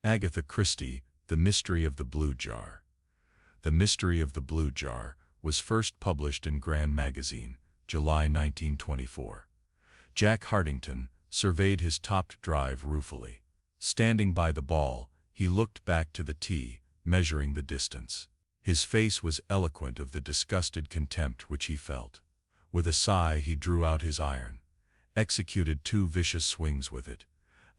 Agatha Christie, The Mystery of the Blue Jar. The Mystery of the Blue Jar was first published in Grand Magazine, July 1924. Jack Hartington surveyed his topped drive ruefully. Standing by the ball, he looked back to the tee, measuring the distance. His face was eloquent of the disgusted contempt which he felt. With a sigh he drew out his iron, executed 2 vicious swings with it,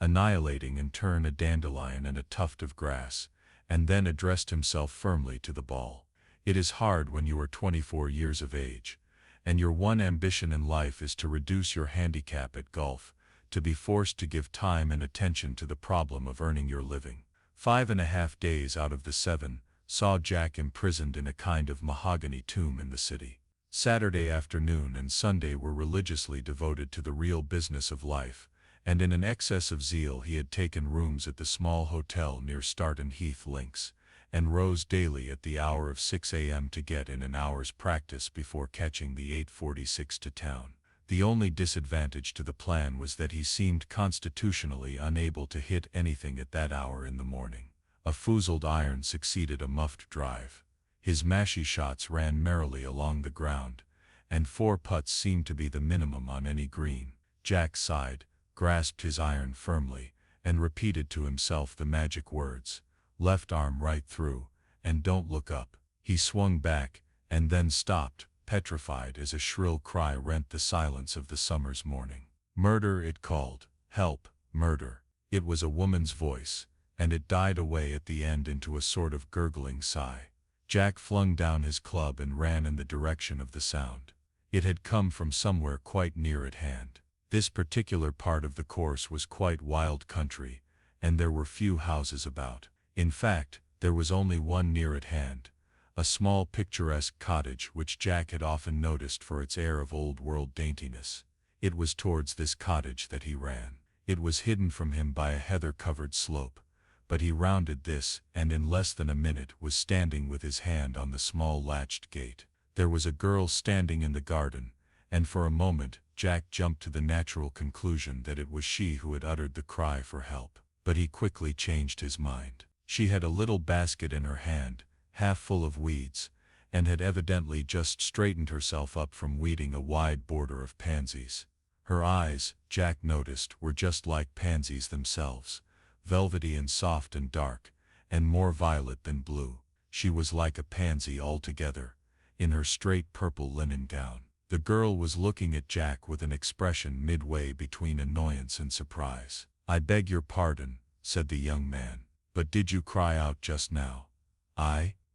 annihilating in turn a dandelion and a tuft of grass, and then addressed himself firmly to the ball. It is hard when you are 24 years of age, and your one ambition in life is to reduce your handicap at golf, to be forced to give time and attention to the problem of earning your living. 5.5 days out of the 7 saw Jack imprisoned in a kind of mahogany tomb in the city. Saturday afternoon and Sunday were religiously devoted to the real business of life, and in an excess of zeal he had taken rooms at the small hotel near Starton Heath Links, and rose daily at the hour of 6 a.m. to get in an hour's practice before catching the 8:46 to town. The only disadvantage to the plan was that he seemed constitutionally unable to hit anything at that hour in the morning. A foozled iron succeeded a muffed drive. His mashie shots ran merrily along the ground, and 4 putts seemed to be the minimum on any green. Jack sighed, grasped his iron firmly, and repeated to himself the magic words, "Left arm right through, and don't look up." He swung back, and then stopped, petrified as a shrill cry rent the silence of the summer's morning. "Murder!" it called. "Help! Murder!" It was a woman's voice, and it died away at the end into a sort of gurgling sigh. Jack flung down his club and ran in the direction of the sound. It had come from somewhere quite near at hand. This particular part of the course was quite wild country, and there were few houses about. In fact, there was only one near at hand, a small picturesque cottage which Jack had often noticed for its air of old-world daintiness. It was towards this cottage that he ran. It was hidden from him by a heather-covered slope, but he rounded this and in less than a minute was standing with his hand on the small latched gate. There was a girl standing in the garden, and for a moment Jack jumped to the natural conclusion that it was she who had uttered the cry for help. But he quickly changed his mind. She had a little basket in her hand, half full of weeds, and had evidently just straightened herself up from weeding a wide border of pansies. Her eyes, Jack noticed, were just like pansies themselves, velvety and soft and dark, and more violet than blue. She was like a pansy altogether, in her straight purple linen gown. The girl was looking at Jack with an expression midway between annoyance and surprise. "I beg your pardon," said the young man, "but did you cry out just now?"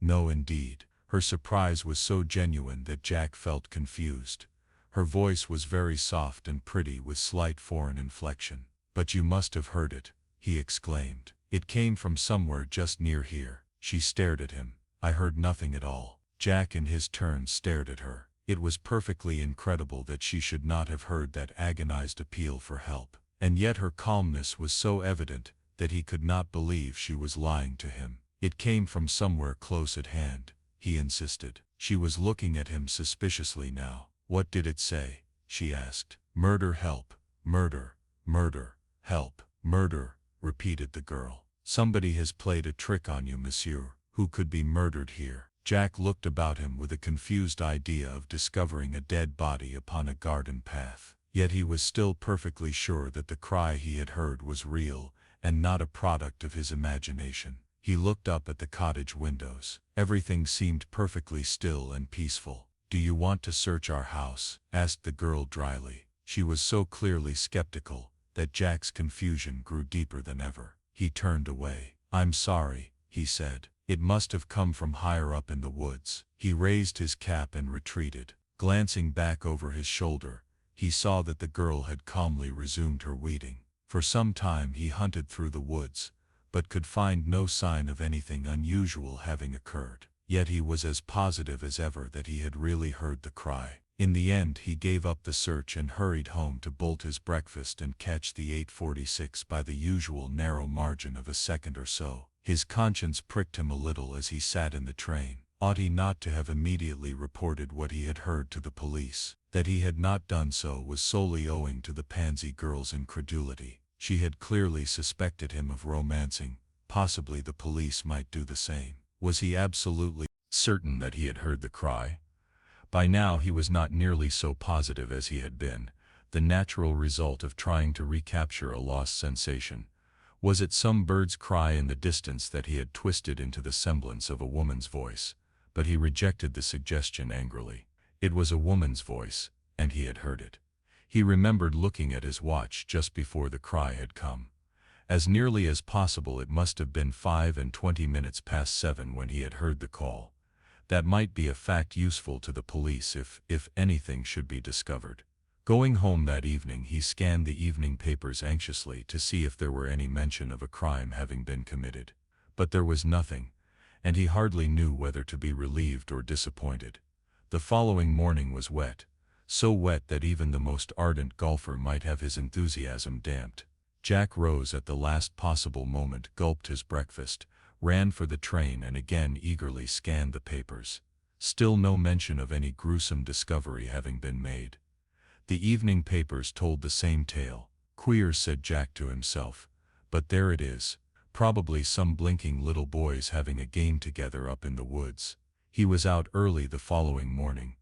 No indeed." Her surprise was so genuine that Jack felt confused. Her voice was very soft and pretty with slight foreign inflection. "But you must have heard it," he exclaimed. "It came from somewhere just near here." She stared at him. "I heard nothing at all." Jack in his turn stared at her. It was perfectly incredible that she should not have heard that agonized appeal for help, and yet her calmness was so evident that he could not believe she was lying to him. "It came from somewhere close at hand," he insisted. She was looking at him suspiciously now. "What did it say?" she asked. "Murder, help, murder, murder, help, murder," repeated the girl. "Somebody has played a trick on you, monsieur. Who could be murdered here?" Jack looked about him with a confused idea of discovering a dead body upon a garden path. Yet he was still perfectly sure that the cry he had heard was real, and not a product of his imagination. He looked up at the cottage windows. Everything seemed perfectly still and peaceful. "Do you want to search our house?" asked the girl dryly. She was so clearly skeptical that Jack's confusion grew deeper than ever. He turned away. "I'm sorry," he said. "It must have come from higher up in the woods." He raised his cap and retreated. Glancing back over his shoulder, he saw that the girl had calmly resumed her weeding. For some time he hunted through the woods, but could find no sign of anything unusual having occurred. Yet he was as positive as ever that he had really heard the cry. In the end he gave up the search and hurried home to bolt his breakfast and catch the 8:46 by the usual narrow margin of a second or so. His conscience pricked him a little as he sat in the train. Ought he not to have immediately reported what he had heard to the police? That he had not done so was solely owing to the pansy girl's incredulity. She had clearly suspected him of romancing, possibly the police might do the same. Was he absolutely certain that he had heard the cry? By now he was not nearly so positive as he had been, the natural result of trying to recapture a lost sensation. Was it some bird's cry in the distance that he had twisted into the semblance of a woman's voice? But he rejected the suggestion angrily. It was a woman's voice, and he had heard it. He remembered looking at his watch just before the cry had come. As nearly as possible it must have been 5:20 past 7 when he had heard the call. That might be a fact useful to the police if anything should be discovered. Going home that evening he scanned the evening papers anxiously to see if there were any mention of a crime having been committed. But there was nothing, and he hardly knew whether to be relieved or disappointed. The following morning was wet, so wet that even the most ardent golfer might have his enthusiasm damped. Jack rose at the last possible moment, gulped his breakfast, ran for the train and again eagerly scanned the papers. Still no mention of any gruesome discovery having been made. The evening papers told the same tale. Queer, said Jack to himself, but there it is. Probably some blinking little boys having a game together up in the woods. He was out early the following morning.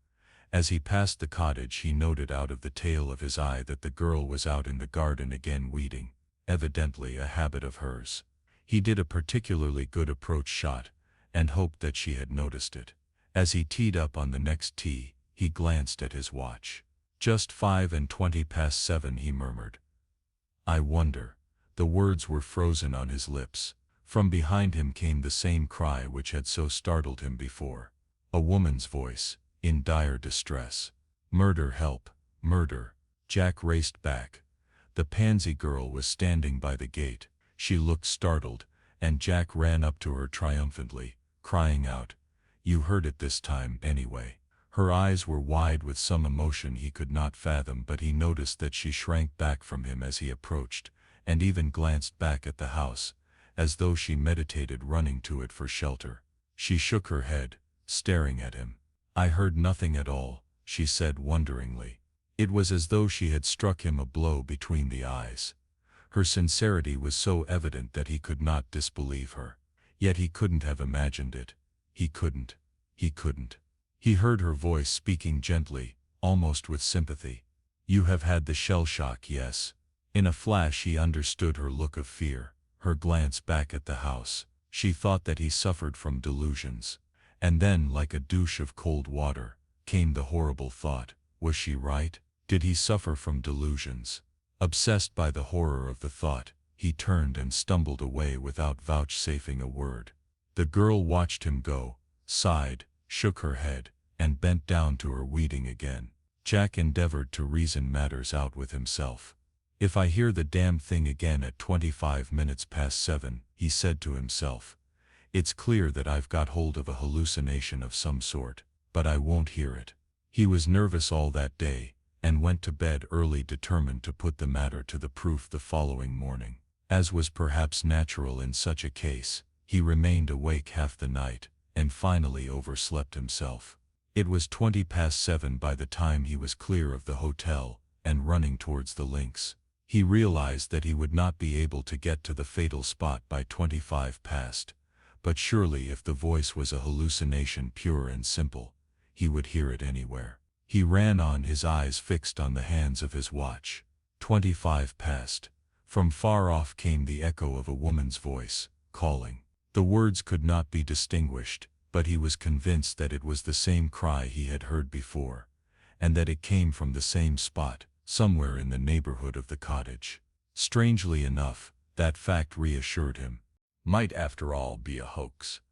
As he passed the cottage he noted out of the tail of his eye that the girl was out in the garden again weeding, evidently a habit of hers. He did a particularly good approach shot, and hoped that she had noticed it. As he teed up on the next tee, he glanced at his watch. Just 5:20 past 7, he murmured. I wonder. The words were frozen on his lips. From behind him came the same cry which had so startled him before. A woman's voice, in dire distress. Murder, help, murder. Jack raced back. The pansy girl was standing by the gate. She looked startled, and Jack ran up to her triumphantly, crying out, You heard it this time, anyway. Her eyes were wide with some emotion he could not fathom, but he noticed that she shrank back from him as he approached, and even glanced back at the house, as though she meditated running to it for shelter. She shook her head, staring at him. I heard nothing at all, she said wonderingly. It was as though she had struck him a blow between the eyes. Her sincerity was so evident that he could not disbelieve her. Yet he couldn't have imagined it. He couldn't. He heard her voice speaking gently, almost with sympathy. You have had the shell shock, yes. In a flash he understood her look of fear, her glance back at the house. She thought that he suffered from delusions. And then, like a douche of cold water, came the horrible thought, was she right? Did he suffer from delusions? Obsessed by the horror of the thought, he turned and stumbled away without vouchsafing a word. The girl watched him go, sighed, shook her head, and bent down to her weeding again. Jack endeavored to reason matters out with himself. If I hear the damn thing again at 25 minutes past 7, he said to himself, it's clear that I've got hold of a hallucination of some sort, but I won't hear it. He was nervous all that day, and went to bed early, determined to put the matter to the proof the following morning. As was perhaps natural in such a case, he remained awake half the night, and finally overslept himself. It was 20 past 7 by the time he was clear of the hotel, and running towards the links. He realized that he would not be able to get to the fatal spot by 25 past, but surely if the voice was a hallucination pure and simple, he would hear it anywhere. He ran on, his eyes fixed on the hands of his watch. 25 past. From far off came the echo of a woman's voice, calling. The words could not be distinguished, but he was convinced that it was the same cry he had heard before, and that it came from the same spot, somewhere in the neighborhood of the cottage. Strangely enough, that fact reassured him. Might after all be a hoax.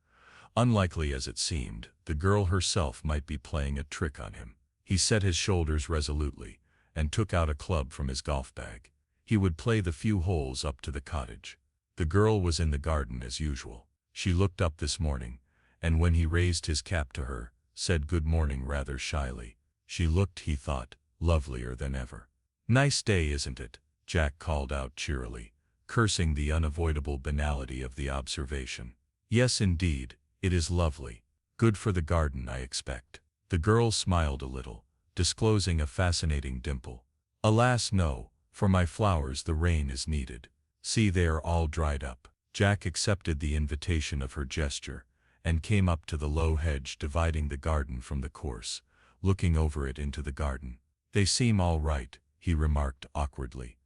Unlikely as it seemed, the girl herself might be playing a trick on him. He set his shoulders resolutely, and took out a club from his golf bag. He would play the few holes up to the cottage. The girl was in the garden as usual. She looked up this morning, and when he raised his cap to her, said good morning rather shyly. She looked, he thought, lovelier than ever. Nice day, isn't it? Jack called out cheerily, cursing the unavoidable banality of the observation. Yes, indeed, it is lovely. Good for the garden, I expect. The girl smiled a little, disclosing a fascinating dimple. Alas, no, for my flowers the rain is needed. See, they are all dried up. Jack accepted the invitation of her gesture, and came up to the low hedge dividing the garden from the course, looking over it into the garden. "They seem all right," he remarked awkwardly,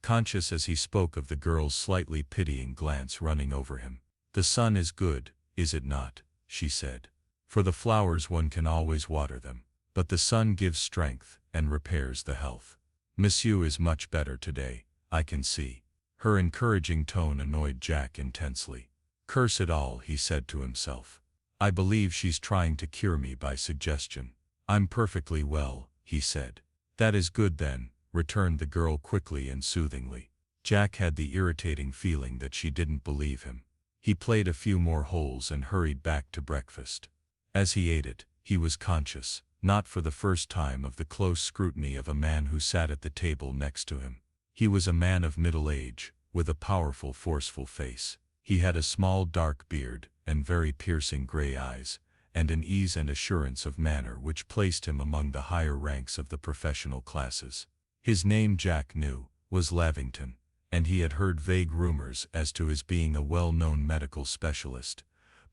conscious as he spoke of the girl's slightly pitying glance running over him. "The sun is good, is it not?" she said. "For the flowers one can always water them, but the sun gives strength and repairs the health. Monsieur is much better today, I can see." Her encouraging tone annoyed Jack intensely. "Curse it all," he said to himself. "I believe she's trying to cure me by suggestion." "I'm perfectly well," he said. "That is good then," returned the girl quickly and soothingly. Jack had the irritating feeling that she didn't believe him. He played a few more holes and hurried back to breakfast. As he ate it, he was conscious, not for the first time, of the close scrutiny of a man who sat at the table next to him. He was a man of middle age, with a powerful, forceful face. He had a small dark beard, and very piercing gray eyes, and an ease and assurance of manner which placed him among the higher ranks of the professional classes. His name, Jack knew, was Lavington, and he had heard vague rumors as to his being a well-known medical specialist,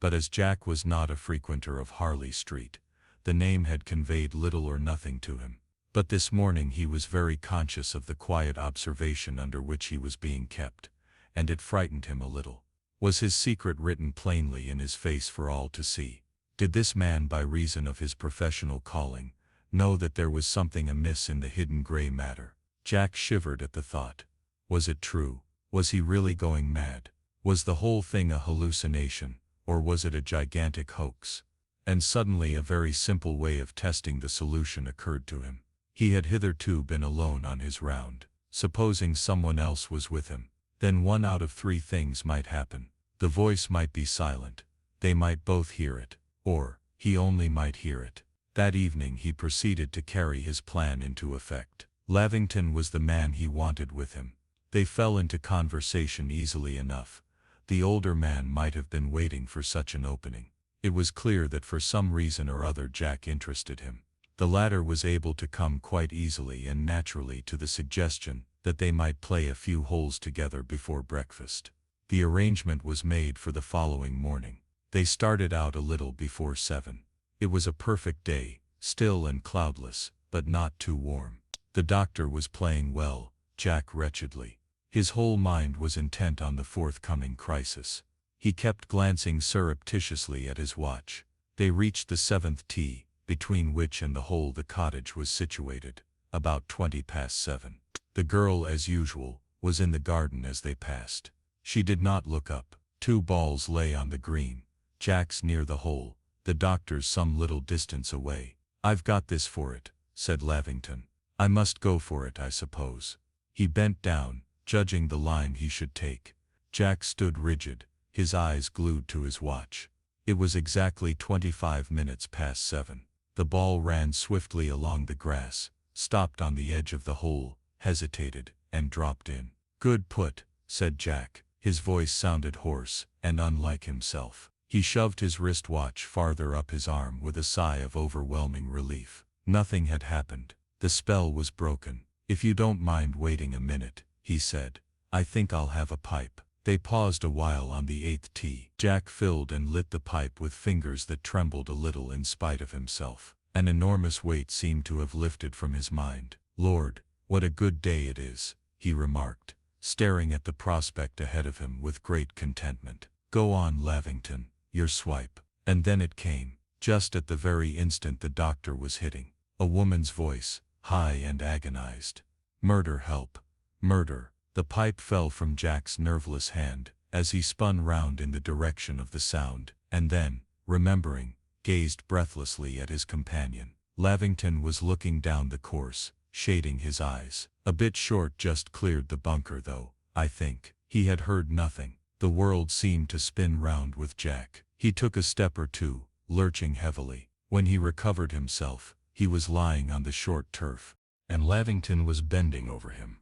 but as Jack was not a frequenter of Harley Street, the name had conveyed little or nothing to him. But this morning he was very conscious of the quiet observation under which he was being kept, and it frightened him a little. Was his secret written plainly in his face for all to see? Did this man, by reason of his professional calling, know that there was something amiss in the hidden gray matter? Jack shivered at the thought. Was it true? Was he really going mad? Was the whole thing a hallucination, or was it a gigantic hoax? And suddenly a very simple way of testing the solution occurred to him. He had hitherto been alone on his round. Supposing someone else was with him, then one out of three things might happen. The voice might be silent, they might both hear it, or he only might hear it. That evening he proceeded to carry his plan into effect. Lavington was the man he wanted with him. They fell into conversation easily enough. The older man might have been waiting for such an opening. It was clear that for some reason or other Jack interested him. The latter was able to come quite easily and naturally to the suggestion that they might play a few holes together before breakfast. The arrangement was made for the following morning. They started out a little before 7. It was a perfect day, still and cloudless, but not too warm. The doctor was playing well, Jack wretchedly. His whole mind was intent on the forthcoming crisis. He kept glancing surreptitiously at his watch. They reached the 7th tee, between which and the hole the cottage was situated, about 20 past 7. The girl, as usual, was in the garden as they passed. She did not look up. 2 balls lay on the green, Jack's near the hole, the doctor's some little distance away. "I've got this for it," said Lavington. "I must go for it, I suppose." He bent down, judging the line he should take. Jack stood rigid, his eyes glued to his watch. It was exactly 25 minutes past 7. The ball ran swiftly along the grass, stopped on the edge of the hole, hesitated, and dropped in. "Good put," said Jack. His voice sounded hoarse, and unlike himself. He shoved his wristwatch farther up his arm with a sigh of overwhelming relief. Nothing had happened. The spell was broken. "If you don't mind waiting a minute," he said, "I think I'll have a pipe." They paused a while on the 8th tee. Jack filled and lit the pipe with fingers that trembled a little in spite of himself. An enormous weight seemed to have lifted from his mind. "Lord, what a good day it is," he remarked, staring at the prospect ahead of him with great contentment. "Go on, Lavington, your swipe." And then it came, just at the very instant the doctor was hitting. A woman's voice, high and agonized. "Murder, help! Murder!" The pipe fell from Jack's nerveless hand, as he spun round in the direction of the sound, and then, remembering, gazed breathlessly at his companion. Lavington was looking down the course, shading his eyes. "A bit short, just cleared the bunker though, I think." He had heard nothing. The world seemed to spin round with Jack. He took a step or two, lurching heavily. When he recovered himself, he was lying on the short turf, and Lavington was bending over him.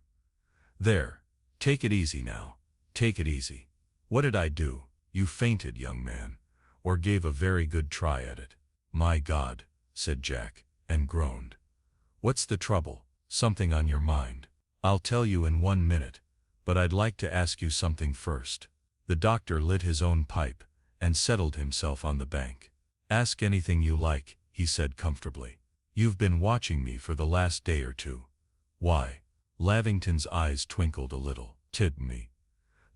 "There. Take it easy now. Take it easy. What did I do? You fainted, young man, or gave a very good try at it." "My God," said Jack, and groaned. "What's the trouble? Something on your mind?" "I'll tell you in 1 minute, but I'd like to ask you something first." The doctor lit his own pipe and settled himself on the bank. "Ask anything you like," he said comfortably. "You've been watching me for the last day or two." "Why?" Lavington's eyes twinkled a little. "Tid me.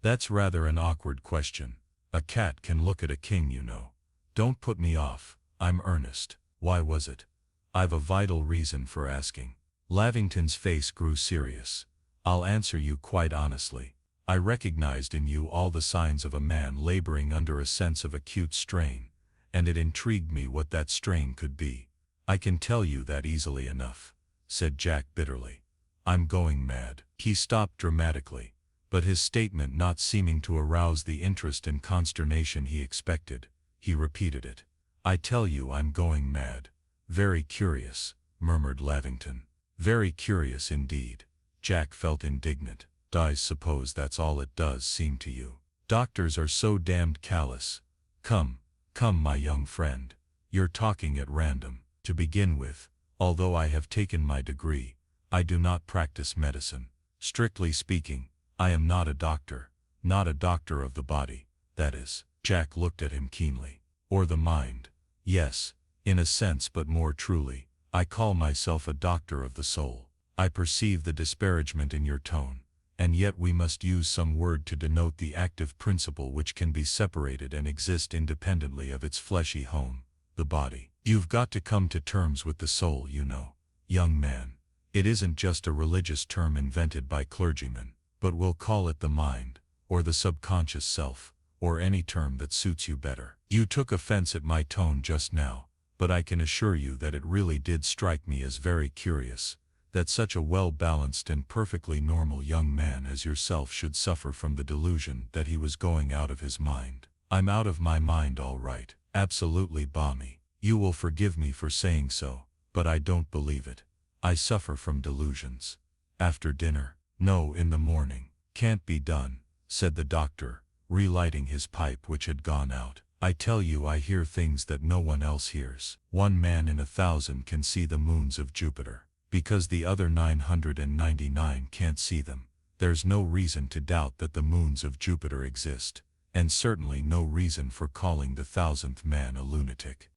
That's rather an awkward question. A cat can look at a king, you know." "Don't put me off. I'm earnest." "Why was it?" "I've a vital reason for asking." Lavington's face grew serious. "I'll answer you quite honestly. I recognized in you all the signs of a man laboring under a sense of acute strain, and it intrigued me what that strain could be." "I can tell you that easily enough," said Jack bitterly. "I'm going mad." He stopped dramatically, but his statement not seeming to arouse the interest and consternation he expected, he repeated it. "I tell you I'm going mad." "Very curious," murmured Lavington. "Very curious indeed." Jack felt indignant. "I suppose that's all it does seem to you. Doctors are so damned callous. Come, my young friend. You're talking at random. To begin with, although I have taken my degree, I do not practice medicine. Strictly speaking, I am not a doctor. Not a doctor of the body, that is." Jack looked at him keenly. "Or the mind." "Yes, in a sense, but more truly, I call myself a doctor of the soul." "I perceive the disparagement in your tone, and yet we must use some word to denote the active principle which can be separated and exist independently of its fleshy home, the body. You've got to come to terms with the soul, you know, young man. It isn't just a religious term invented by clergymen, but we'll call it the mind, or the subconscious self, or any term that suits you better." You took offense at my tone just now, but I can assure you that it really did strike me as very curious, that such a well-balanced and perfectly normal young man as yourself should suffer from the delusion that he was going out of his mind. I'm out of my mind all right. Absolutely balmy. You will forgive me for saying so, but I don't believe it. I suffer from delusions. After dinner? No, in the morning. Can't be done, said the doctor, relighting his pipe which had gone out. I tell you, I hear things that no one else hears. 1 man in 1,000 can see the moons of Jupiter. Because the other 999 can't see them, there's no reason to doubt that the moons of Jupiter exist, and certainly no reason for calling the 1,000th man a lunatic.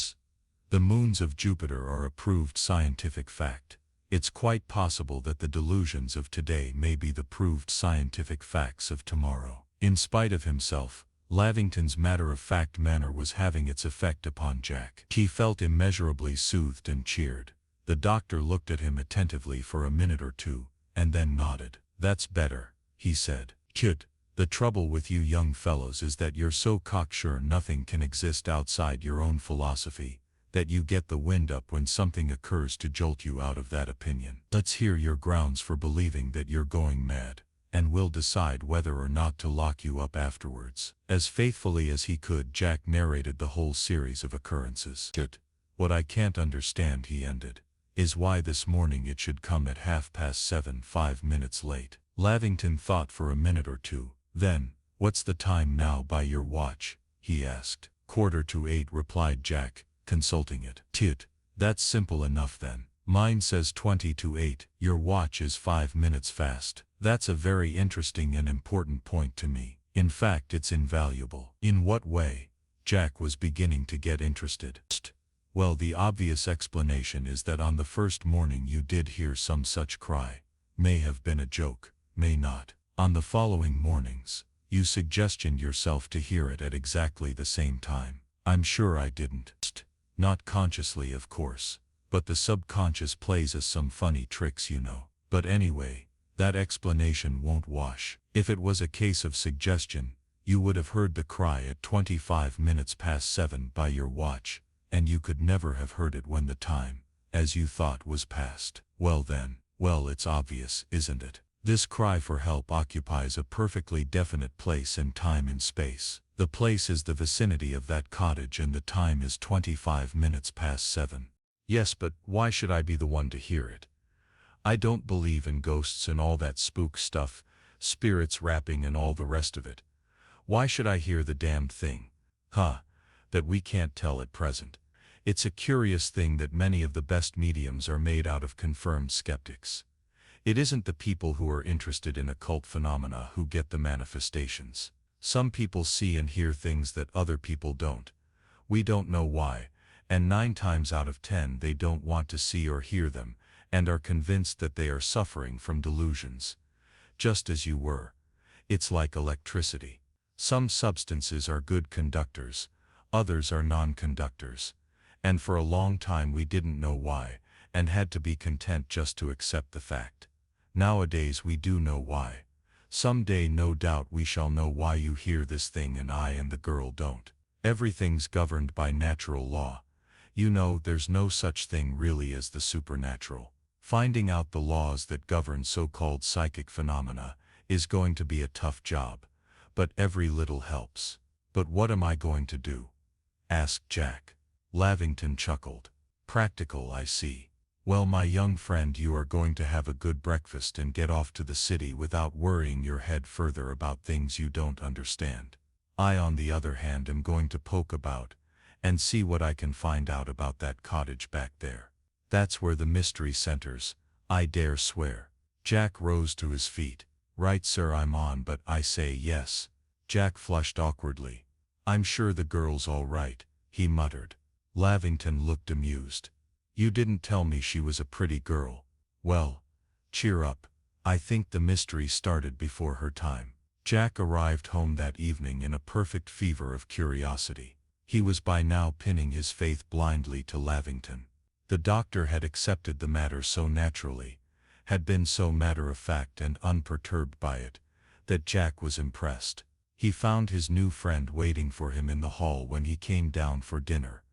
The moons of Jupiter are a proved scientific fact. It's quite possible that the delusions of today may be the proved scientific facts of tomorrow. In spite of himself, Lavington's matter-of-fact manner was having its effect upon Jack. He felt immeasurably soothed and cheered. The doctor looked at him attentively for a minute or two, and then nodded. "That's better," he said. "Kid, the trouble with you young fellows is that you're so cocksure nothing can exist outside your own philosophy, that you get the wind up when something occurs to jolt you out of that opinion. Let's hear your grounds for believing that you're going mad, and we'll decide whether or not to lock you up afterwards." As faithfully as he could, Jack narrated the whole series of occurrences. "Kid, what I can't understand," he ended, "is why this morning it should come at 7:30, 5 minutes late." Lavington thought for a minute or two. Then, "What's the time now by your watch?" he asked. 7:45, replied Jack, consulting it. "Tit, that's simple enough then. Mine says 7:20. Your watch is 5 minutes fast." "That's a very interesting and important point to me. In fact, it's invaluable." "In what way?" Jack was beginning to get interested. "Well, the obvious explanation is that on the first morning you did hear some such cry. May have been a joke, may not. On the following mornings, you suggestioned yourself to hear it at exactly the same time." "I'm sure I didn't. Not consciously, of course, but the subconscious plays us some funny tricks, you know. But anyway, that explanation won't wash. If it was a case of suggestion, you would have heard the cry at 25 minutes past 7 by your watch, and you could never have heard it when the time, as you thought, was past." "Well then, it's obvious, isn't it? This cry for help occupies a perfectly definite place and time in space. The place is the vicinity of that cottage and the time is 25 minutes past 7. "Yes, but why should I be the one to hear it? I don't believe in ghosts and all that spook stuff, spirits rapping and all the rest of it. Why should I hear the damned thing? That we can't tell at present. It's a curious thing that many of the best mediums are made out of confirmed skeptics. It isn't the people who are interested in occult phenomena who get the manifestations. Some people see and hear things that other people don't. We don't know why, and 9 times out of 10 they don't want to see or hear them, and are convinced that they are suffering from delusions. Just as you were. It's like electricity. Some substances are good conductors, others are non-conductors. And for a long time we didn't know why, and had to be content just to accept the fact. Nowadays we do know why. Someday no doubt we shall know why you hear this thing and I and the girl don't. Everything's governed by natural law. You know, there's no such thing really as the supernatural. Finding out the laws that govern so-called psychic phenomena is going to be a tough job, but every little helps. But what am I going to do? Asked Jack. Lavington chuckled. Practical, I see. Well, my young friend, you are going to have a good breakfast and get off to the city without worrying your head further about things you don't understand. I, on the other hand, am going to poke about and see what I can find out about that cottage back there. That's where the mystery centers, I dare swear. Jack rose to his feet. Right, sir, I'm on, but I say yes. Jack flushed awkwardly. I'm sure the girl's all right, he muttered. Lavington looked amused. You didn't tell me she was a pretty girl. Well, cheer up. I think the mystery started before her time. Jack arrived home that evening in a perfect fever of curiosity. He was by now pinning his faith blindly to Lavington. The doctor had accepted the matter so naturally, had been so matter-of-fact and unperturbed by it, that Jack was impressed. He found his new friend waiting for him in the hall when he came down for dinner,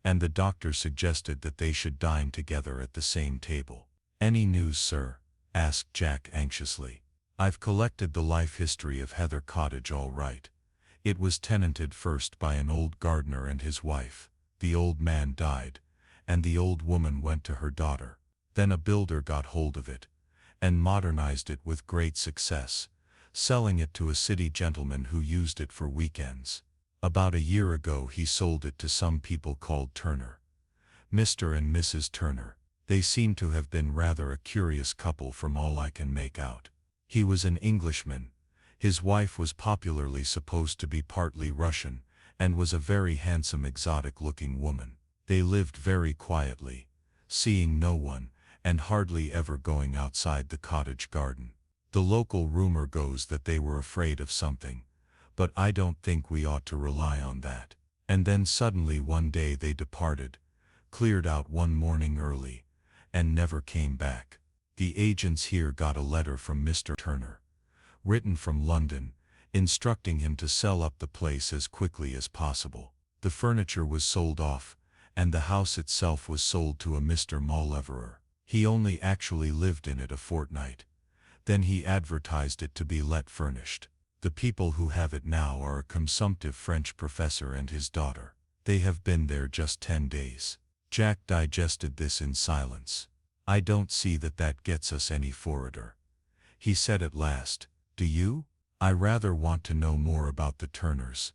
and the doctor suggested that they should dine together at the same table. Any news, sir? Asked Jack anxiously. I've collected the life history of Heather Cottage all right. It was tenanted first by an old gardener and his wife. The old man died, and the old woman went to her daughter. Then a builder got hold of it, and modernized it with great success, selling it to a city gentleman who used it for weekends. About a year ago he sold it to some people called Turner. Mr. and Mrs. Turner. They seem to have been rather a curious couple from all I can make out. He was an Englishman. His wife was popularly supposed to be partly Russian, and was a very handsome exotic-looking woman. They lived very quietly, seeing no one, and hardly ever going outside the cottage garden. The local rumor goes that they were afraid of something, but I don't think we ought to rely on that. And then suddenly one day they departed, cleared out one morning early, and never came back. The agents here got a letter from Mr. Turner, written from London, instructing him to sell up the place as quickly as possible. The furniture was sold off, and the house itself was sold to a Mr. Mauleverer. He only actually lived in it a fortnight. Then he advertised it to be let furnished. The people who have it now are a consumptive French professor and his daughter. They have been there just 10 days. Jack digested this in silence. I don't see that gets us any forwarder, he said at last. Do you? I rather want to know more about the Turners,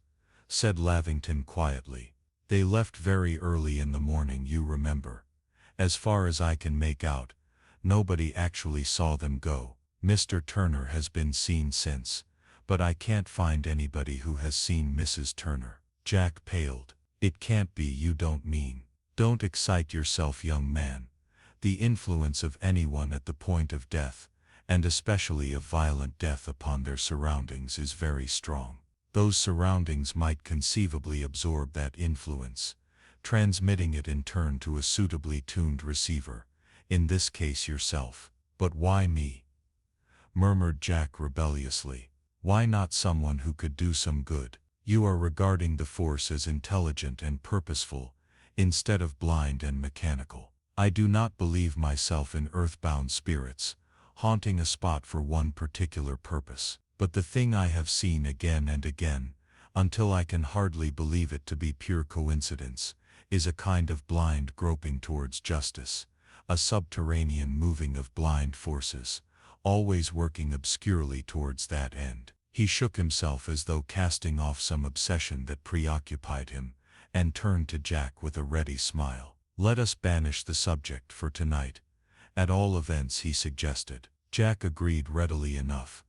said Lavington quietly. They left very early in the morning, you remember. As far as I can make out, nobody actually saw them go. Mr. Turner has been seen since, but I can't find anybody who has seen Mrs. Turner. Jack paled. It can't be, you don't mean. Don't excite yourself, young man. The influence of anyone at the point of death, and especially of violent death upon their surroundings, is very strong. Those surroundings might conceivably absorb that influence, transmitting it in turn to a suitably tuned receiver, in this case yourself. But why me? Murmured Jack rebelliously. Why not someone who could do some good? You are regarding the force as intelligent and purposeful, instead of blind and mechanical. I do not believe myself in earthbound spirits, haunting a spot for one particular purpose. But the thing I have seen again and again, until I can hardly believe it to be pure coincidence, is a kind of blind groping towards justice, a subterranean moving of blind forces, always working obscurely towards that end. He shook himself as though casting off some obsession that preoccupied him, and turned to Jack with a ready smile. Let us banish the subject for tonight. At all events, he suggested. Jack agreed readily enough,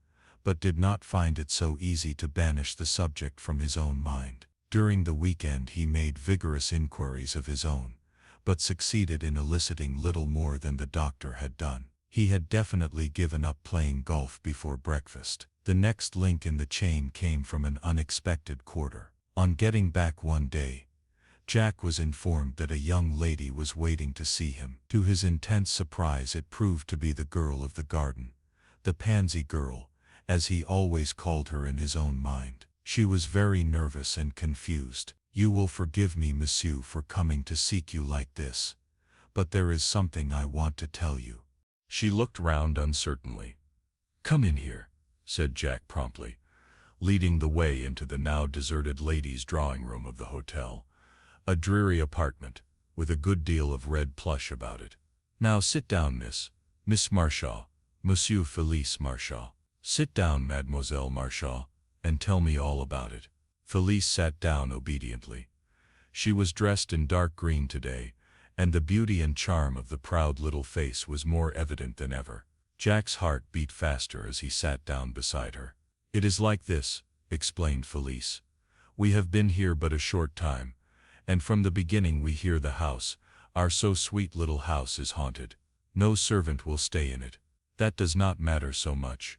but did not find it so easy to banish the subject from his own mind. During the weekend he made vigorous inquiries of his own, but succeeded in eliciting little more than the doctor had done. He had definitely given up playing golf before breakfast. The next link in the chain came from an unexpected quarter. On getting back one day, Jack was informed that a young lady was waiting to see him. To his intense surprise, it proved to be the girl of the garden, the pansy girl, as he always called her in his own mind. She was very nervous and confused. "You will forgive me, monsieur, for coming to seek you like this, but there is something I want to tell you." She looked round uncertainly. "Come in here," said Jack promptly, leading the way into the now deserted ladies' drawing room of the hotel, a dreary apartment, with a good deal of red plush about it. "Now sit down, Miss Marshall, Monsieur Felice Marshall. Sit down, Mademoiselle Marshall, and tell me all about it." Felice sat down obediently. She was dressed in dark green today, and the beauty and charm of the proud little face was more evident than ever. Jack's heart beat faster as he sat down beside her. "It is like this," explained Felice. "We have been here but a short time, and from the beginning we hear the house, our so sweet little house, is haunted. No servant will stay in it. That does not matter so much.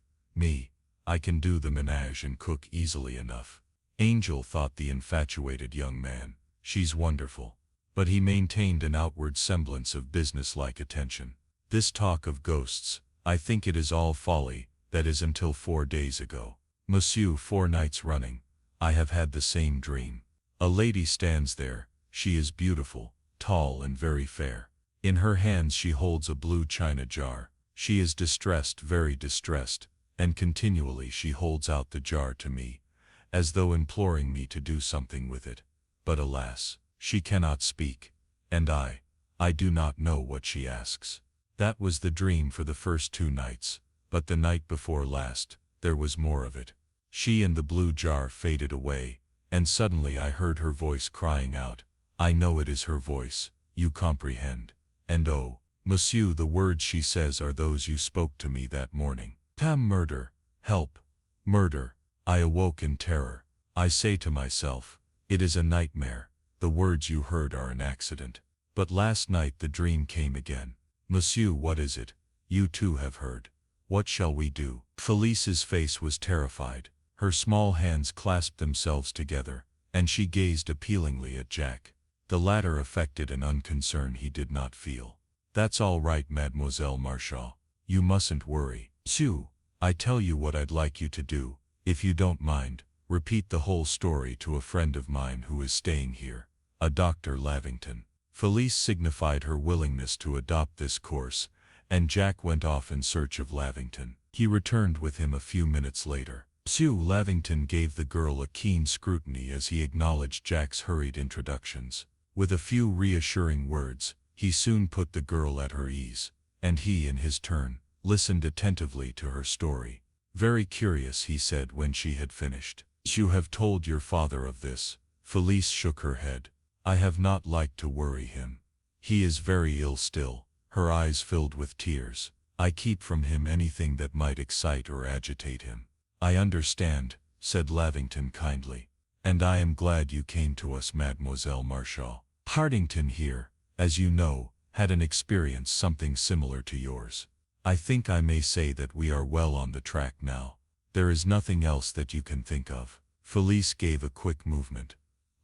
I can do the menage and cook easily enough." Angel, thought the infatuated young man. She's wonderful. But he maintained an outward semblance of business-like attention. "This talk of ghosts, I think it is all folly, that is until 4 days ago. Monsieur, 4 nights running, I have had the same dream. A lady stands there, she is beautiful, tall and very fair. In her hands she holds a blue china jar. She is distressed, very distressed, and continually she holds out the jar to me, as though imploring me to do something with it. But alas, she cannot speak, and I do not know what she asks." That was the dream for the first 2 nights, but the night before last, there was more of it. She and the blue jar faded away, and suddenly I heard her voice crying out. I know it is her voice, you comprehend. And oh, monsieur, the words she says are those you spoke to me that morning. "Tam, murder, help, murder." I awoke in terror. I say to myself, it is a nightmare, the words you heard are an accident. But last night the dream came again. "Monsieur, what is it? You too have heard. What shall we do?" Felice's face was terrified. Her small hands clasped themselves together, and she gazed appealingly at Jack. The latter affected an unconcern he did not feel. "That's all right, Mademoiselle Marshall. You mustn't worry. Sue, I tell you what I'd like you to do, if you don't mind. Repeat the whole story to a friend of mine who is staying here, a Dr. Lavington." Felice signified her willingness to adopt this course, and Jack went off in search of Lavington. He returned with him a few minutes later. Monsieur Lavington gave the girl a keen scrutiny as he acknowledged Jack's hurried introductions. With a few reassuring words, he soon put the girl at her ease, and he, in his turn, listened attentively to her story. "Very curious," he said when she had finished. "You have told your father of this?" Felice shook her head. "I have not liked to worry him. He is very ill still." Her eyes filled with tears. "I keep from him anything that might excite or agitate him." "I understand," said Lavington kindly. "And I am glad you came to us, Mademoiselle Marshall. Hartington here, as you know, had an experience something similar to yours. I think I may say that we are well on the track now. There is nothing else that you can think of." Felice gave a quick movement.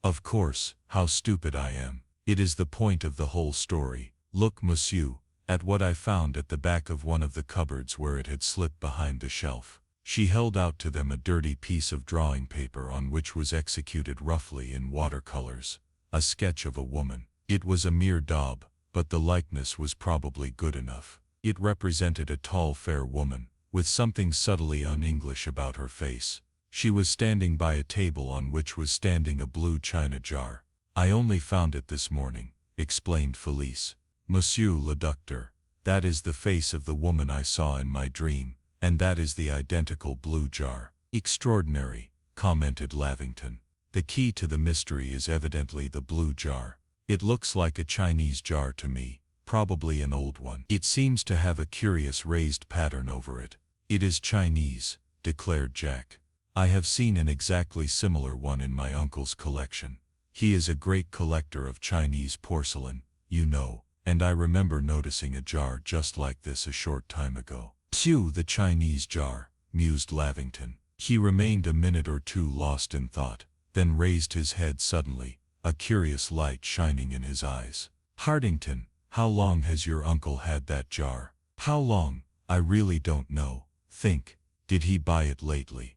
"Of course, how stupid I am. It is the point of the whole story. Look, monsieur, at what I found at the back of one of the cupboards where it had slipped behind the shelf." She held out to them a dirty piece of drawing paper on which was executed roughly in watercolors a sketch of a woman. It was a mere daub, but the likeness was probably good enough. It represented a tall, fair woman, with something subtly un-English about her face. She was standing by a table on which was standing a blue china jar. "I only found it this morning," explained Felice. "Monsieur le Docteur, that is the face of the woman I saw in my dream, and that is the identical blue jar." "Extraordinary," commented Lavington. "The key to the mystery is evidently the blue jar. It looks like a Chinese jar to me, probably an old one. It seems to have a curious raised pattern over it." "It is Chinese," declared Jack. I have seen an exactly similar one in my uncle's collection. He is a great collector of Chinese porcelain, you know, and I remember noticing a jar just like this a short time ago. Phew, the Chinese jar, mused Lavington. He remained a minute or two lost in thought, then raised his head suddenly, a curious light shining in his eyes. Hartington, how long has your uncle had that jar? How long? I really don't know. Think, did he buy it lately?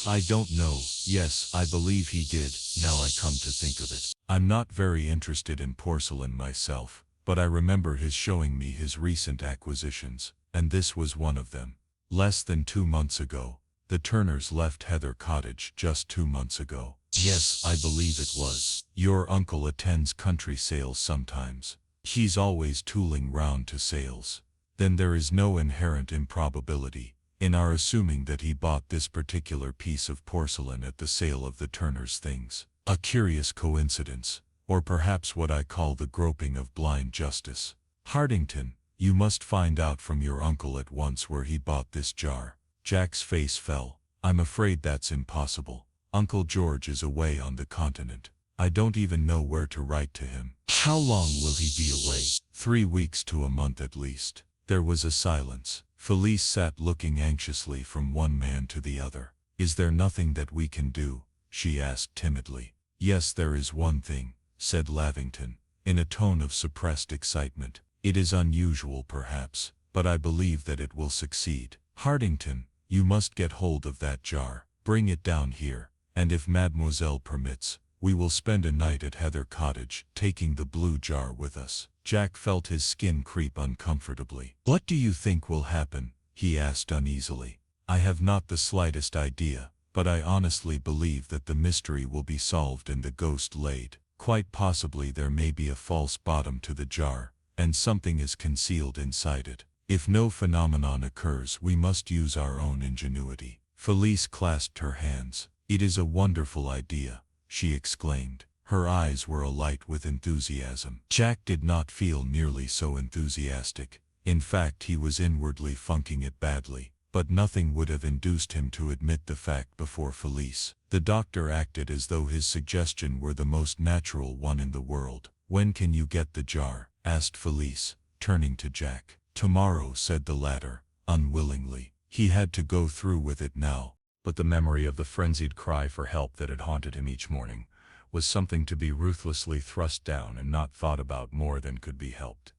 I don't know. Yes, I believe he did, now I come to think of it. I'm not very interested in porcelain myself, but I remember his showing me his recent acquisitions, and this was one of them. Less than 2 months ago. The Turners left Heather Cottage just 2 months ago. Yes, I believe it was. Your uncle attends country sales sometimes. He's always tooling round to sales. Then there is no inherent improbability in our assuming that he bought this particular piece of porcelain at the sale of the Turners' things. A curious coincidence, or perhaps what I call the groping of blind justice. Hartington, you must find out from your uncle at once where he bought this jar. Jack's face fell. I'm afraid that's impossible. Uncle George is away on the continent. I don't even know where to write to him. How long will he be away? 3 weeks to a month at least. There was a silence. Felice sat looking anxiously from one man to the other. Is there nothing that we can do? She asked timidly. Yes, there is one thing, said Lavington, in a tone of suppressed excitement. It is unusual perhaps, but I believe that it will succeed. Hartington, you must get hold of that jar. Bring it down here, and if Mademoiselle permits, we will spend a night at Heather Cottage, taking the blue jar with us. Jack felt his skin creep uncomfortably. What do you think will happen? He asked uneasily. I have not the slightest idea, but I honestly believe that the mystery will be solved and the ghost laid. Quite possibly there may be a false bottom to the jar, and something is concealed inside it. If no phenomenon occurs, we must use our own ingenuity. Felice clasped her hands. It is a wonderful idea, she exclaimed. Her eyes were alight with enthusiasm. Jack did not feel nearly so enthusiastic. In fact, he was inwardly funking it badly, but nothing would have induced him to admit the fact before Felice. The doctor acted as though his suggestion were the most natural one in the world. When can you get the jar? Asked Felice, turning to Jack. Tomorrow, said the latter, unwillingly. He had to go through with it now, but the memory of the frenzied cry for help that had haunted him each morning was something to be ruthlessly thrust down and not thought about more than could be helped.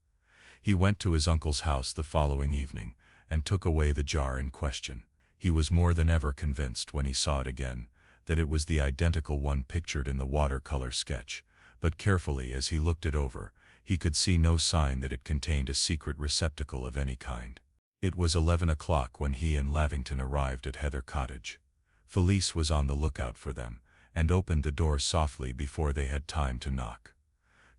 He went to his uncle's house the following evening and took away the jar in question. He was more than ever convinced when he saw it again that it was the identical one pictured in the watercolor sketch, but carefully as he looked it over, he could see no sign that it contained a secret receptacle of any kind. It was 11 o'clock when he and Lavington arrived at Heather Cottage. Felice was on the lookout for them, and opened the door softly before they had time to knock.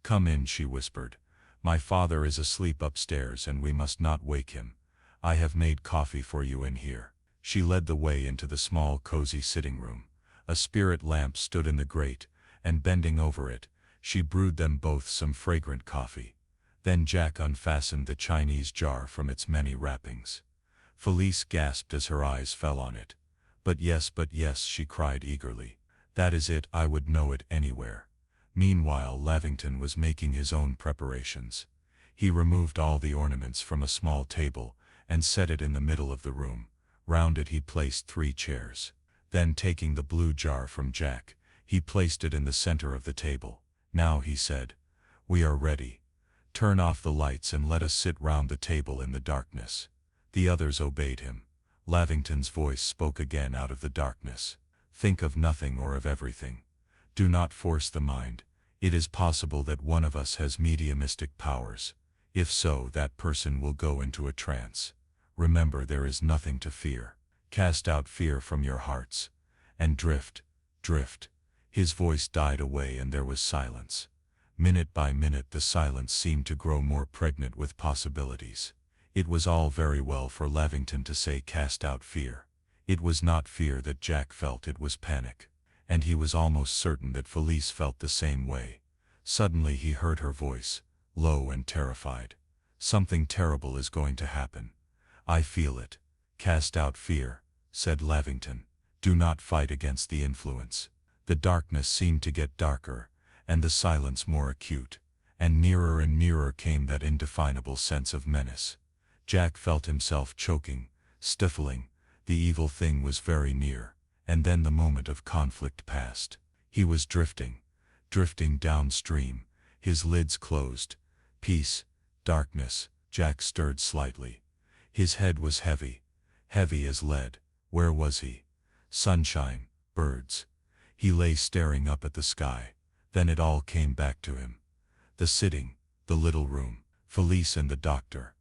Come in, she whispered. My father is asleep upstairs and we must not wake him. I have made coffee for you in here. She led the way into the small cozy sitting room. A spirit lamp stood in the grate, and bending over it, she brewed them both some fragrant coffee. Then Jack unfastened the Chinese jar from its many wrappings. Felice gasped as her eyes fell on it. But yes, she cried eagerly. That is it, I would know it anywhere. Meanwhile, Lavington was making his own preparations. He removed all the ornaments from a small table and set it in the middle of the room. Round it he placed 3 chairs. Then, taking the blue jar from Jack, he placed it in the center of the table. Now, he said, we are ready. Turn off the lights and let us sit round the table in the darkness. The others obeyed him. Lavington's voice spoke again out of the darkness. Think of nothing or of everything. Do not force the mind. It is possible that one of us has mediumistic powers. If so, that person will go into a trance. Remember, there is nothing to fear. Cast out fear from your hearts. And drift, drift. His voice died away and there was silence. Minute by minute the silence seemed to grow more pregnant with possibilities. It was all very well for Lavington to say cast out fear. It was not fear that Jack felt, it was panic. And he was almost certain that Felice felt the same way. Suddenly he heard her voice, low and terrified. Something terrible is going to happen. I feel it. Cast out fear. said Lavington. "Do not fight against the influence." The darkness seemed to get darker, and the silence more acute, and nearer came that indefinable sense of menace. Jack felt himself choking, stifling. The evil thing was very near, and then the moment of conflict passed. He was drifting downstream, his lids closed. Peace, darkness. Jack stirred slightly. His head was heavy as lead. Where was he? Sunshine, birds. He lay staring up at the sky. Then it all came back to him. The sitting, the little room, Felice and the doctor.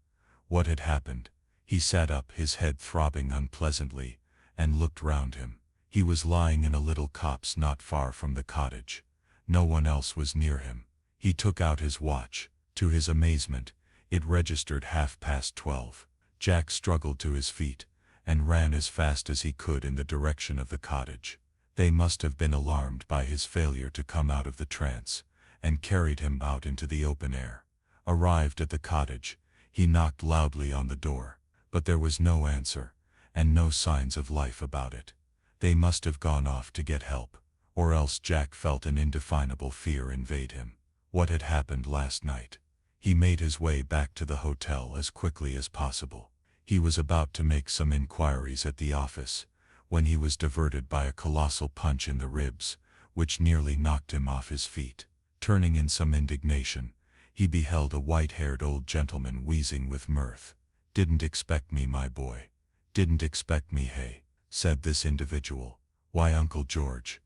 What had happened? He sat up, his head throbbing unpleasantly, and looked round him. He was lying in a little copse not far from the cottage. No one else was near him. He took out his watch. To his amazement, it registered 12:30. Jack struggled to his feet, and ran as fast as he could in the direction of the cottage. They must have been alarmed by his failure to come out of the trance, and carried him out into the open air. Arrived at the cottage, he knocked loudly on the door, but there was no answer, and no signs of life about it. They must have gone off to get help, or else. Jack felt an indefinable fear invade him. What had happened last night? He made his way back to the hotel as quickly as possible. He was about to make some inquiries at the office, when he was diverted by a colossal punch in the ribs, which nearly knocked him off his feet. Turning in some indignation, he beheld a white-haired old gentleman wheezing with mirth. "Didn't expect me, my boy. Didn't expect me, hey?" said this individual. "Why, Uncle George,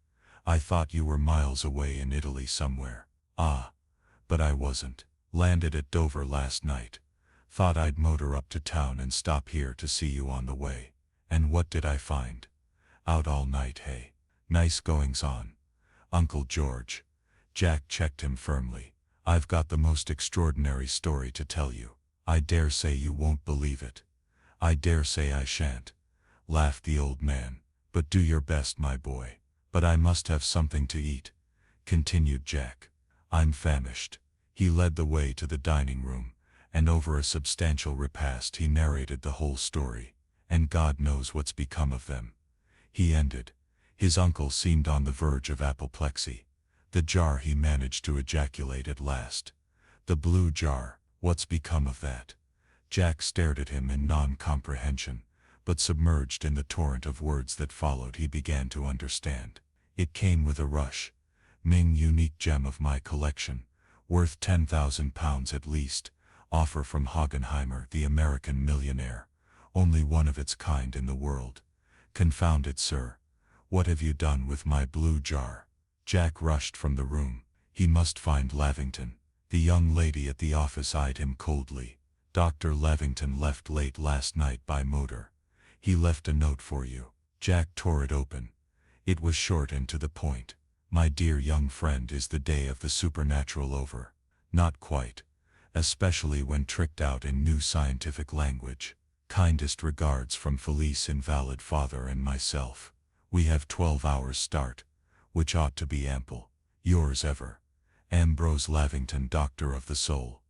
I thought you were miles away in Italy somewhere." "Ah, but I wasn't. Landed at Dover last night. Thought I'd motor up to town and stop here to see you on the way. And what did I find? Out all night, hey? Nice goings on, Uncle George." Jack checked him firmly. "I've got the most extraordinary story to tell you. I dare say you won't believe it." "I dare say I shan't," laughed the old man. "But do your best, my boy." "But I must have something to eat," continued Jack. "I'm famished." He led the way to the dining room, and over a substantial repast he narrated the whole story. "And God knows what's become of them," he ended. His uncle seemed on the verge of apoplexy. "The jar," he managed to ejaculate at last. "The blue jar, what's become of that?" Jack stared at him in non-comprehension, but submerged in the torrent of words that followed he began to understand. "It came with a rush. Ming, unique gem of my collection, worth £10,000 at least, offer from Hoggenheimer, the American millionaire, only one of its kind in the world. Confound it, sir. What have you done with my blue jar?" Jack rushed from the room. He must find Lavington. The young lady at the office eyed him coldly. "Dr. Lavington left late last night by motor. He left a note for you." Jack tore it open. It was short and to the point. "My dear young friend, is the day of the supernatural over?" "Not quite. Especially when tricked out in new scientific language. Kindest regards from Felice, invalid father, and myself. We have 12 hours start, which ought to be ample. Yours ever, Ambrose Lavington, Doctor of the Soul."